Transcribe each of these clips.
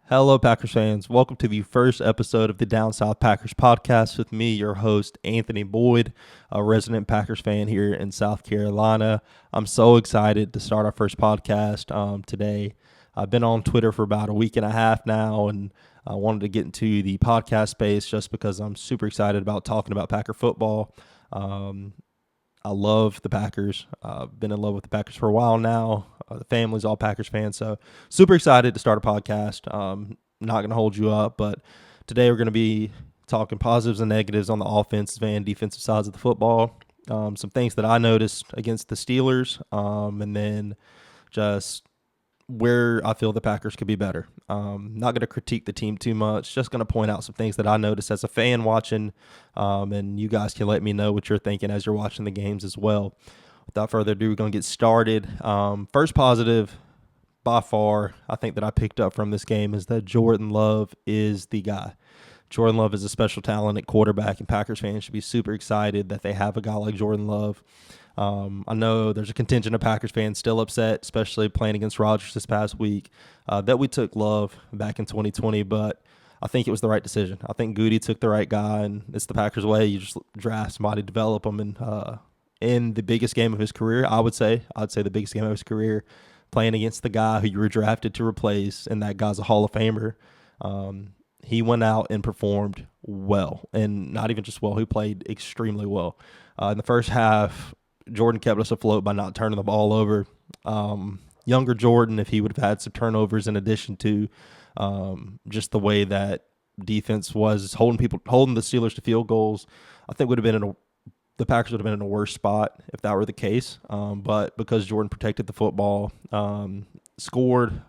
Hello, Packers fans. Welcome to the first episode of the DownSouthPackers Podcast with me, your host, Anthony Boyd, a resident Packers fan here in South Carolina. I'm so excited to start our first podcast today. I've been on Twitter for about a week and a half now, and I wanted to get into the podcast space just because I'm super excited about talking about Packer football. I love the Packers. I've been in love with the Packers for a while now. The family's all Packers fans, so super excited to start a podcast. Not going to hold you up, but today we're going to be talking positives and negatives on the offensive and defensive sides of the football. Some things that I noticed against the Steelers, and then just where I feel the Packers could be better. Not going to critique the team too much, just going to point out some things that I noticed as a fan watching, and you guys can let me know what you're thinking as you're watching the games as well. Without further ado, we're going to get started. First positive, by far, I think that I picked up from this game is that Jordan Love is the guy. Jordan Love is a special talent at quarterback, and Packers fans should be super excited that they have a guy like Jordan Love. I know there's a contingent of Packers fans still upset, especially playing against Rodgers this past week, that we took Love back in 2020, but I think it was the right decision. I think Goody took the right guy, and it's the Packers way. You just draft somebody, develop them, and in the biggest game of his career, I'd say the biggest game of his career, playing against the guy who you were drafted to replace, and that guy's a Hall of Famer. He went out and performed well, and not even just well, he played extremely well. In the first half, Jordan kept us afloat by not turning the ball over. Younger Jordan, if he would have had some turnovers in addition to just the way that defense was holding the Steelers to field goals, I think the Packers would have been in a worse spot if that were the case. But because Jordan protected the football, scored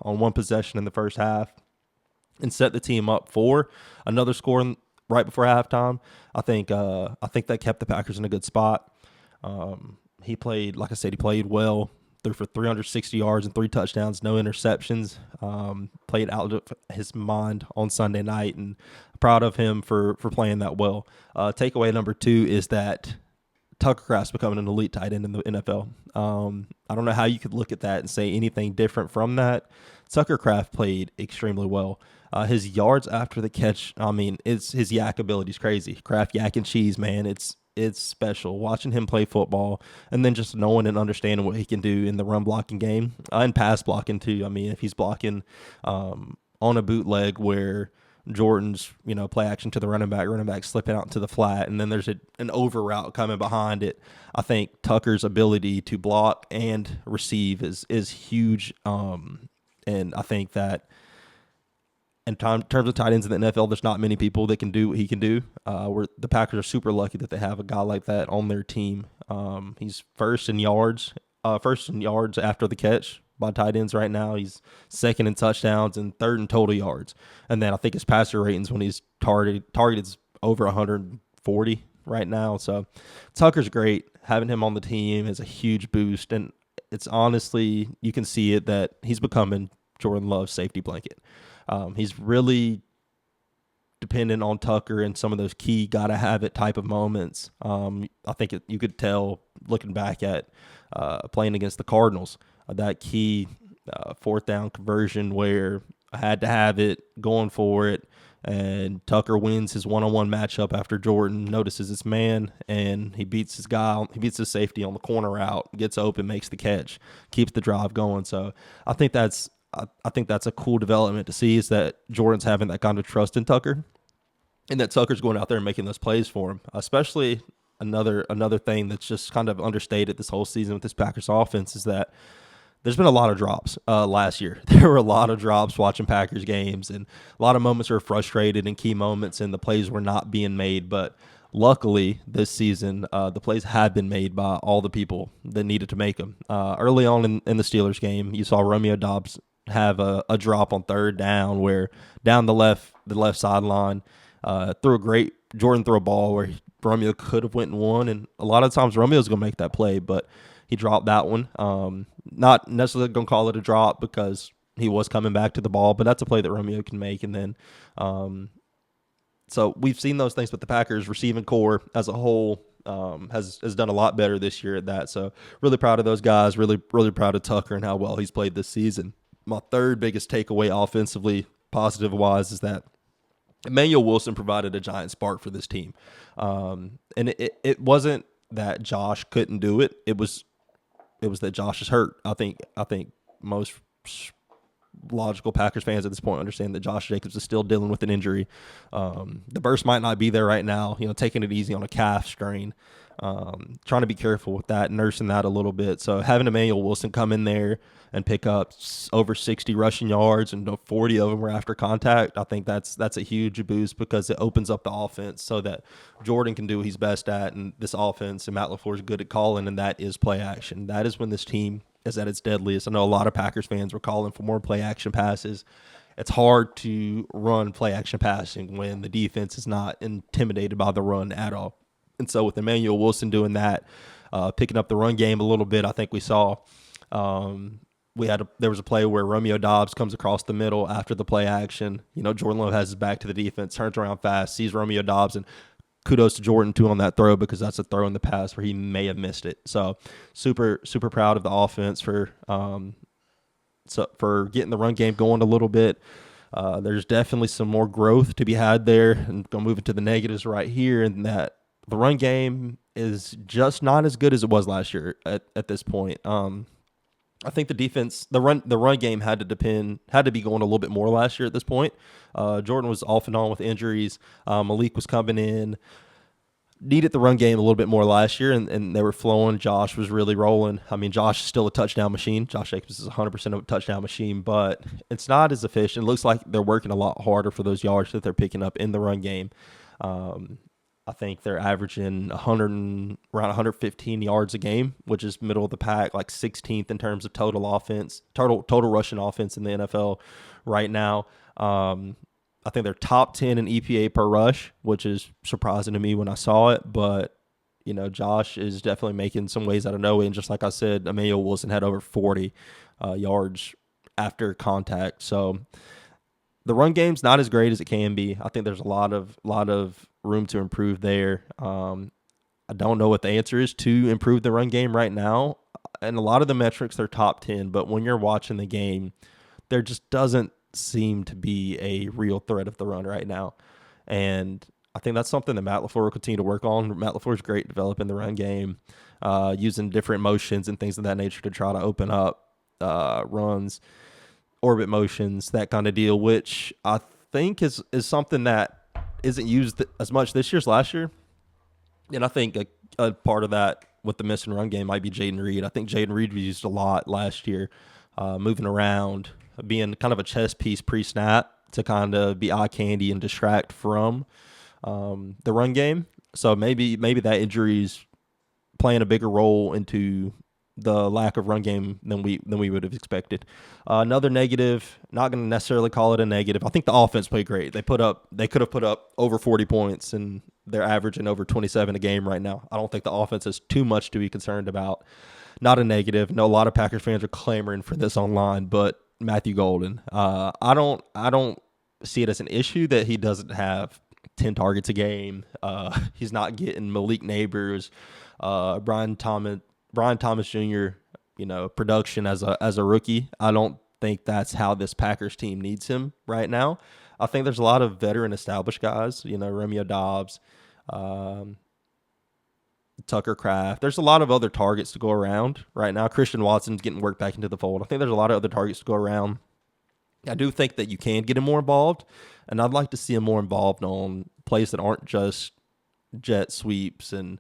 on one possession in the first half, and set the team up for another score right before halftime, I think that kept the Packers in a good spot. He played, like I said, he played well. Threw for 360 yards and 3 touchdowns, no interceptions. Played out of his mind on Sunday night, and proud of him for playing that well. Takeaway number 2 is that Tucker Kraft's becoming an elite tight end in the NFL. I don't know how you could look at that and say anything different from that. Tucker Kraft played extremely well. His yards after the catch, his yak ability is crazy. Kraft yak and cheese, man. It's special watching him play football, and then just knowing and understanding what he can do in the run blocking game and pass blocking too. I mean, if he's blocking on a bootleg where Jordan's play action to the running back slipping out into the flat, and then there's an over route coming behind it, I think Tucker's ability to block and receive is huge. And I think that in terms of tight ends in the NFL, there's not many people that can do what he can do. The Packers are super lucky that they have a guy like that on their team. He's first in yards after the catch by tight ends right now. He's second in touchdowns and third in total yards. And then I think his passer ratings when he's targeted is over 140 right now. So Tucker's great. Having him on the team is a huge boost, and it's honestly, you can see it that he's becoming Jordan Love's safety blanket. He's really dependent on Tucker in some of those key gotta-have-it type of moments. I think you could tell looking back at playing against the Cardinals, that key fourth down conversion where I had to have it, going for it, and Tucker wins his one-on-one matchup after Jordan notices his man, and he beats his safety on the corner route, gets open, makes the catch, keeps the drive going. So I think that's a cool development to see, is that Jordan's having that kind of trust in Tucker, and that Tucker's going out there and making those plays for him. Especially another thing that's just kind of understated this whole season with this Packers offense is that there's been a lot of drops last year. There were a lot of drops watching Packers games, and a lot of moments were frustrated in key moments, and the plays were not being made. But luckily, this season, the plays have been made by all the people that needed to make them. Early on in the Steelers game, you saw Romeo Doubs have a drop on third down where down the left sideline, Jordan threw a ball where Romeo could have went and won, and a lot of times Romeo's going to make that play, but he dropped that one. Not necessarily going to call it a drop because he was coming back to the ball, but that's a play that Romeo can make. And then so we've seen those things, but the Packers receiving core as a whole has done a lot better this year at that. So really proud of those guys, really proud of Tucker and how well he's played this season. My third biggest takeaway offensively positive-wise, is that Emmanuel Wilson provided a giant spark for this team. And it wasn't that Josh couldn't do it. It was that Josh is hurt. I think most logical Packers fans at this point understand that Josh Jacobs is still dealing with an injury. The burst might not be there right now, taking it easy on a calf strain. Trying to be careful with that, nursing that a little bit. So having Emmanuel Wilson come in there and pick up over 60 rushing yards and 40 of them were after contact, I think that's a huge boost because it opens up the offense so that Jordan can do what he's best at, and this offense, and Matt LaFleur is good at calling, and that is play action. That is when this team is at its deadliest. I know a lot of Packers fans were calling for more play action passes. It's hard to run play action passing when the defense is not intimidated by the run at all. And so with Emmanuel Wilson doing that, picking up the run game a little bit, I think we saw there was a play where Romeo Doubs comes across the middle after the play action. Jordan Love has his back to the defense, turns around fast, sees Romeo Doubs, and kudos to Jordan too on that throw because that's a throw in the pass where he may have missed it. So super proud of the offense for getting the run game going a little bit. There's definitely some more growth to be had there, and gonna move into the negatives right here, and that the run game is just not as good as it was last year at this point. I think the defense, the run game had to be going a little bit more last year at this point. Jordan was off and on with injuries. Malik was coming in. Needed the run game a little bit more last year, and they were flowing. Josh was really rolling. I mean, Josh is still a touchdown machine. Josh Jacobs is 100% of a touchdown machine, but it's not as efficient. It looks like they're working a lot harder for those yards that they're picking up in the run game. I think they're averaging around 115 yards a game, which is middle of the pack, like 16th in terms of total rushing offense in the NFL right now. I think they're top 10 in EPA per rush, which is surprising to me when I saw it. But, Josh is definitely making some ways out of no way. And just like I said, Emmanuel Wilson had over 40 yards after contact. So the run game's not as great as it can be. I think there's a lot of room to improve there. I don't know what the answer is to improve the run game right now. And a lot of the metrics, they're top 10. But when you're watching the game, there just doesn't seem to be a real threat of the run right now. And I think that's something that Matt LaFleur will continue to work on. Matt LaFleur is great developing the run game, using different motions and things of that nature to try to open up runs, orbit motions, that kind of deal, which I think is something that isn't used as much this year as last year. And I think a part of that with the missing run game might be Jaden Reed. I think Jaden Reed was used a lot last year, moving around, being kind of a chess piece pre-snap to kind of be eye candy and distract from the run game. So maybe that injury is playing a bigger role into the lack of run game than we would have expected. Another negative, not going to necessarily call it a negative. I think the offense played great. They could have put up over 40 points, and they're averaging over 27 a game right now. I don't think the offense is too much to be concerned about. Not a negative. No, a lot of Packers fans are clamoring for this online, but Matthew Golden, I don't see it as an issue that he doesn't have 10 targets a game. He's not getting Malik Neighbors, Brian Thomas Jr., production as a rookie. I don't think that's how this Packers team needs him right now. I think there's a lot of veteran established guys, Romeo Doubs, Tucker Kraft. There's a lot of other targets to go around right now. Christian Watson's getting worked back into the fold. I think there's a lot of other targets to go around. I do think that you can get him more involved, and I'd like to see him more involved on plays that aren't just jet sweeps and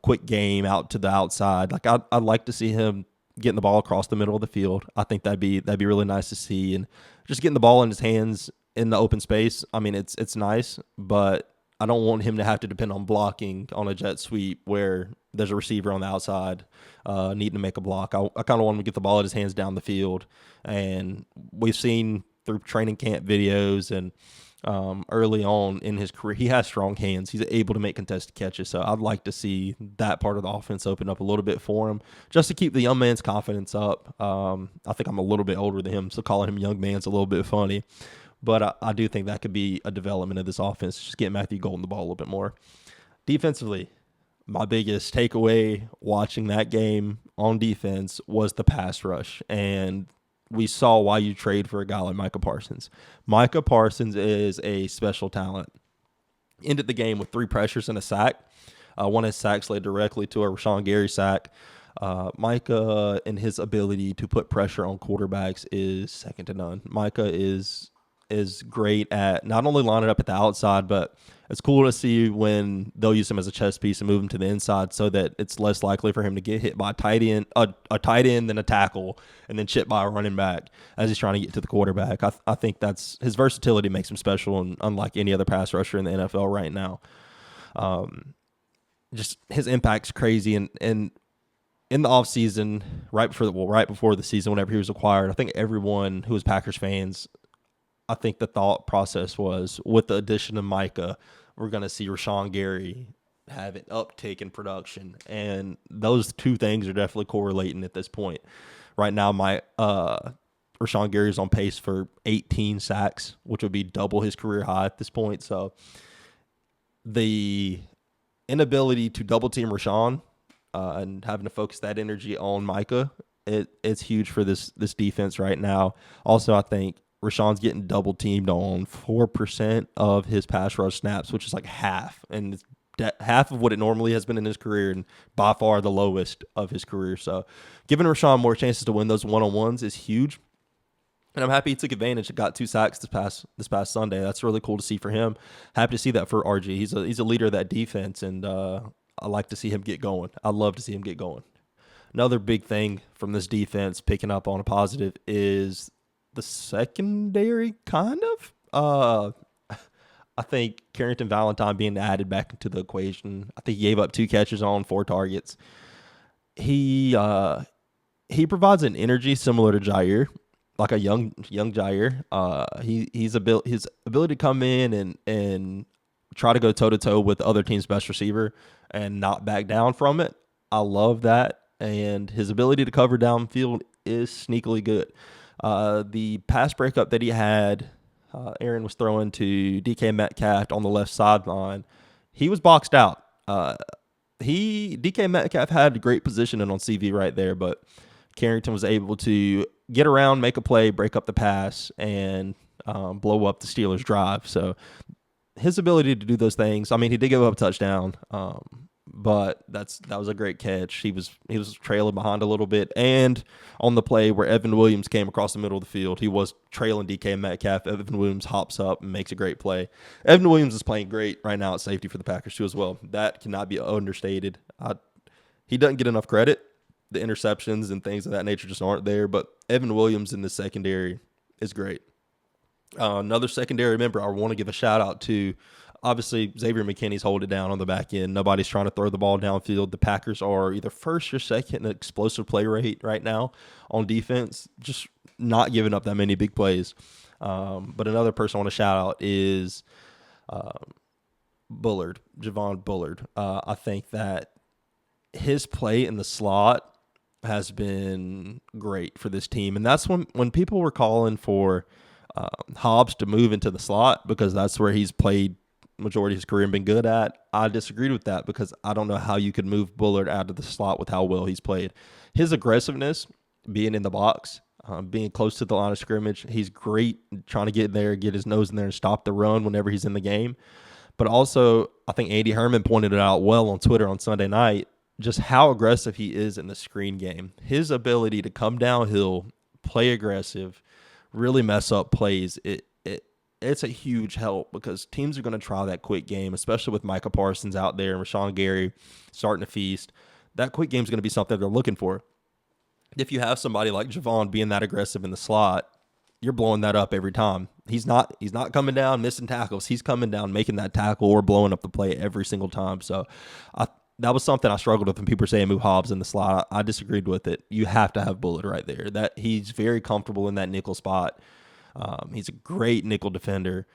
quick game out to the outside. Like I'd like to see him getting the ball across the middle of the field. I think that'd be really nice to see, and just getting the ball in his hands in the open space. I mean, it's nice, but I don't want him to have to depend on blocking on a jet sweep where there's a receiver on the outside needing to make a block. I kind of want him to get the ball in his hands down the field, and we've seen through training camp videos and early on in his career, he has strong hands. He's able to make contested catches. So I'd like to see that part of the offense open up a little bit for him, just to keep the young man's confidence up. I think I'm a little bit older than him, so calling him young man's a little bit funny. But I do think that could be a development of this offense, just get Matthew Golden the ball a little bit more. Defensively, my biggest takeaway watching that game on defense was the pass rush. And we saw why you trade for a guy like Micah Parsons. Micah Parsons is a special talent. Ended the game with 3 pressures and a sack. One of his sacks led directly to a Rashawn Gary sack. Micah and his ability to put pressure on quarterbacks is second to none. Micah is great at not only lining up at the outside, but it's cool to see when they'll use him as a chess piece and move him to the inside so that it's less likely for him to get hit by a tight end than a tackle, and then chipped by a running back as he's trying to get to the quarterback. I think that's his versatility makes him special and unlike any other pass rusher in the NFL right now. Just his impact's crazy, and in the offseason, right before the season, whenever he was acquired, I think everyone who was Packers fans, I think the thought process was, with the addition of Micah, we're going to see Rashawn Gary have an uptick in production. And those two things are definitely correlating at this point. Right now, Rashawn Gary is on pace for 18 sacks, which would be double his career high at this point. So the inability to double team Rashawn and having to focus that energy on Micah, it's huge for this defense right now. Also, I think Rashawn's getting double teamed on 4% of his pass rush snaps, which is like half, and it's half of what it normally has been in his career, and by far the lowest of his career. So giving Rashawn more chances to win those one-on-ones is huge. And I'm happy he took advantage and got 2 sacks this past Sunday. That's really cool to see for him. Happy to see that for RG. He's a leader of that defense, and I like to see him get going. I love to see him get going. Another big thing from this defense, picking up on a positive, is the secondary, kind of. I think Carrington Valentine being added back into the equation. I think he gave up 2 catches on 4 targets. He provides an energy similar to Jair, like a young Jair. His ability to come in and try to go toe-to-toe with the other team's best receiver and not back down from it. I love that. And his ability to cover downfield is sneakily good. The pass breakup that he had, Aaron was throwing to DK Metcalf on the left sideline. He was boxed out. DK Metcalf had great positioning on CV right there, but Carrington was able to get around, make a play, break up the pass, and blow up the Steelers' drive. So his ability to do those things, I mean, he did give up a touchdown, but that was a great catch. He was trailing behind a little bit, and on the play where Evan Williams came across the middle of the field, he was trailing DK Metcalf. Evan Williams hops up and makes a great play. Evan Williams is playing great right now at safety for the Packers too as well. That cannot be understated. He doesn't get enough credit. The interceptions and things of that nature just aren't there, but Evan Williams in the secondary is great. Another secondary member I want to give a shout out to, obviously Xavier McKinney's holding it down on the back end. Nobody's trying to throw the ball downfield. The Packers are either first or second in explosive play rate right now on defense, just not giving up that many big plays. But another person I want to shout out is Bullard, Javon Bullard. I think that his play in the slot has been great for this team. And that's when people were calling for Hobbs to move into the slot because that's where he's played majority of his career and been good at. I disagreed with that because I don't know how you could move Bullard out of the slot with how well he's played. His aggressiveness, being in the box, being close to the line of scrimmage, he's great trying to get there, get his nose in there and stop the run whenever he's in the game. But also, I think Andy Herman pointed it out well on Twitter on Sunday night, just how aggressive he is in the screen game. His ability to come downhill, play aggressive, really mess up plays, it's a huge help because teams are going to try that quick game, especially with Micah Parsons out there and Rashawn Gary starting to feast. That quick game is going to be something they're looking for. If you have somebody like Javon being that aggressive in the slot, you're blowing that up every time. He's not coming down missing tackles. He's coming down making that tackle or blowing up the play every single time. So that was something I struggled with when people were saying move Hobbs in the slot. I disagreed with it. You have to have Bullard right there. That he's very comfortable in that nickel spot. He's a great nickel defender.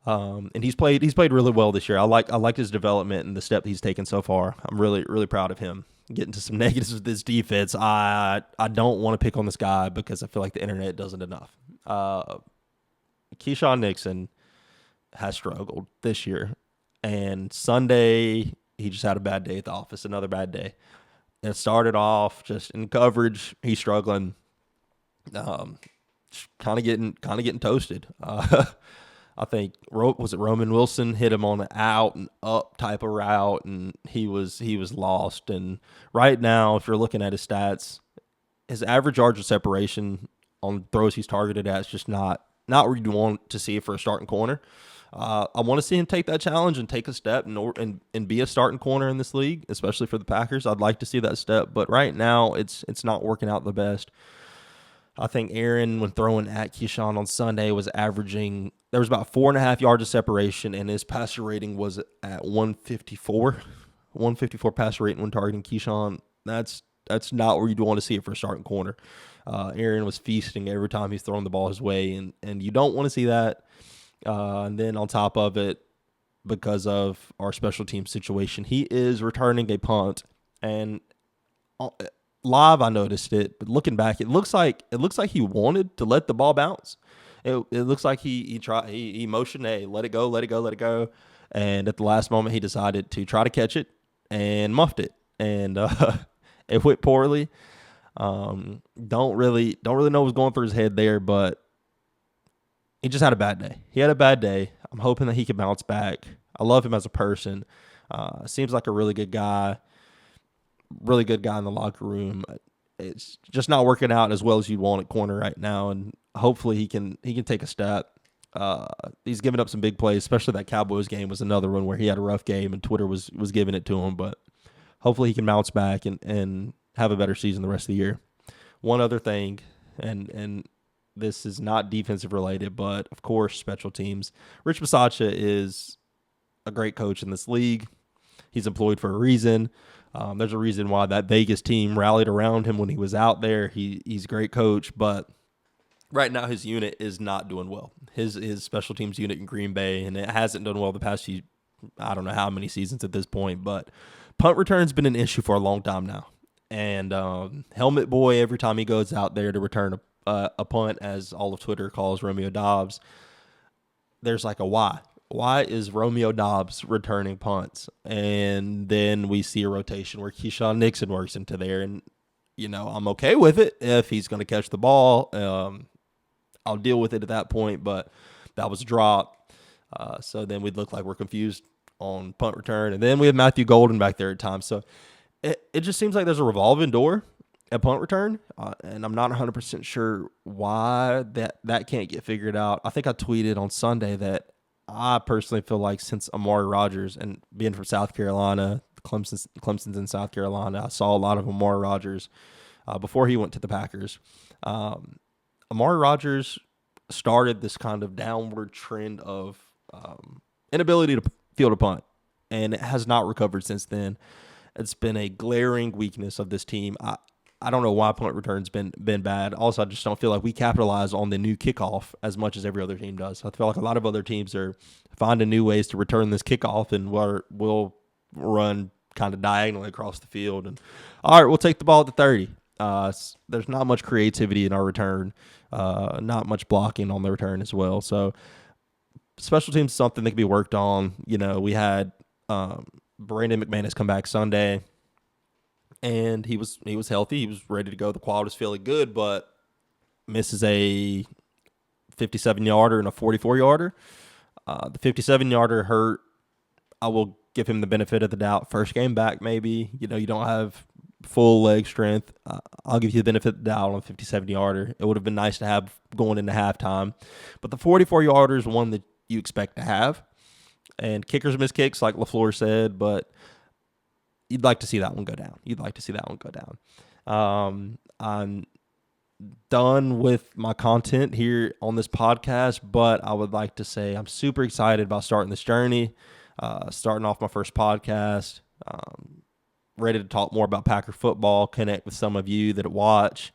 And he's played really well this year. I like his development and the step he's taken so far. I'm really, really proud of him. Getting to some negatives with this defense, I don't want to pick on this guy because I feel like the internet doesn't enough. Keyshawn Nixon has struggled this year. And Sunday, he just had a bad day at the office, another bad day. It started off just in coverage, he's struggling. Kind of getting toasted. I think was it Roman Wilson hit him on an out and up type of route, and he was lost. And right now, if you're looking at his stats, his average yards of separation on throws he's targeted at is just not where you want to see it for a starting corner. I want to see him take that challenge and take a step and be a starting corner in this league, especially for the Packers. I'd like to see that step, but right now it's not working out the best. I think Aaron, when throwing at Keyshawn on Sunday, was averaging, there was about 4.5 yards of separation, and his passer rating was at 154. 154 passer rating when targeting Keyshawn. That's not where you'd want to see it for a starting corner. Aaron was feasting every time he's throwing the ball his way, and you don't want to see that. And then on top of it, because of our special team situation, he is returning a punt, and live I noticed it, but looking back, it looks like he wanted to let the ball bounce. It looks like he motioned, hey, let it go, and at the last moment he decided to try to catch it and muffed it, and it went poorly. Don't really know what was going through his head there, but he just had a bad day. He had a bad day. I'm hoping that he can bounce back. I love him as a person. Seems like a really good guy in the locker room. It's just not working out as well as you'd want at corner right now, and hopefully he can take a step. He's given up some big plays, especially that Cowboys game was another one where he had a rough game and Twitter was giving it to him, but hopefully he can bounce back and have a better season the rest of the year. One other thing, and this is not defensive related, but of course special teams. Rich Bisaccia is a great coach in this league. He's employed for a reason. There's a reason why that Vegas team rallied around him when he was out there. He's a great coach, but right now his unit is not doing well. His special teams unit in Green Bay, and it hasn't done well the past few, I don't know how many seasons at this point, but punt return's been an issue for a long time now. And Helmet Boy, every time he goes out there to return a punt, as all of Twitter calls Romeo Dobbs, there's like a why. Why is Romeo Dobbs returning punts? And then we see a rotation where Keyshawn Nixon works into there. And, I'm okay with it if he's going to catch the ball. I'll deal with it at that point, but that was a drop. So then we'd look like we're confused on punt return. And then we have Matthew Golden back there at times. So it just seems like there's a revolving door at punt return, and I'm not 100% sure why that can't get figured out. I think I tweeted on Sunday that I personally feel like since Amari Rodgers, and being from South Carolina, Clemson's in South Carolina, I saw a lot of Amari Rodgers before he went to the Packers. Amari Rodgers started this kind of downward trend of inability to field a punt, and it has not recovered since then. It's been a glaring weakness of this team. I don't know why punt return's been bad. Also, I just don't feel like we capitalize on the new kickoff as much as every other team does. I feel like a lot of other teams are finding new ways to return this kickoff, and we'll run kind of diagonally across the field. And all right, we'll take the ball at the 30. There's not much creativity in our return, not much blocking on the return as well. So special teams is something that can be worked on. We had Brandon McManus come back Sunday, and he was healthy. He was ready to go. The quad was feeling good, but misses a 57-yarder and a 44-yarder. The 57-yarder hurt. I will give him the benefit of the doubt. First game back, maybe. You don't have full leg strength. I'll give you the benefit of the doubt on a 57-yarder. It would have been nice to have going into halftime. But the 44-yarder is one that you expect to have. And kickers miss kicks, like LaFleur said, but you'd like to see that one go down. I'm done with my content here on this podcast, but I would like to say I'm super excited about starting this journey, starting off my first podcast, ready to talk more about Packer football, connect with some of you that watch.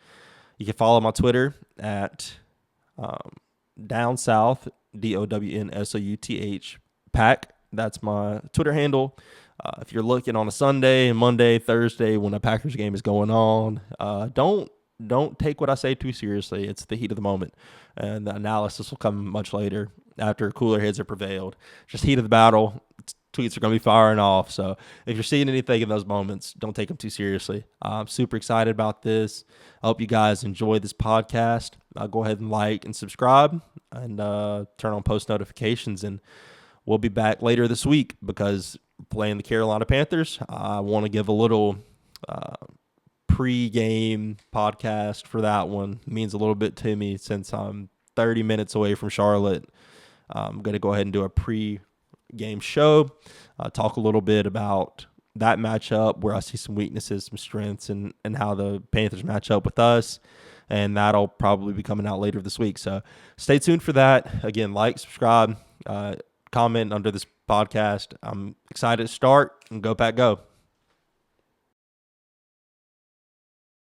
You can follow my Twitter at DownSouth, DownSouth Pack. That's my Twitter handle. If you're looking on a Sunday, Monday, Thursday when a Packers game is going on, don't take what I say too seriously. It's the heat of the moment, and the analysis will come much later after cooler heads have prevailed. Just heat of the battle. tweets are going to be firing off. So if you're seeing anything in those moments, don't take them too seriously. I'm super excited about this. I hope you guys enjoy this podcast. Go ahead and like and subscribe and turn on post notifications. And we'll be back later this week because playing the Carolina Panthers, I want to give a little pre-game podcast for that one. It means a little bit to me since I'm 30 minutes away from Charlotte. I'm going to go ahead and do a pre-game show, talk a little bit about that matchup, where I see some weaknesses, some strengths, and how the Panthers match up with us. And that'll probably be coming out later this week. So stay tuned for that. Again, like, subscribe, comment under this podcast. I'm excited to start, and go Pack Go.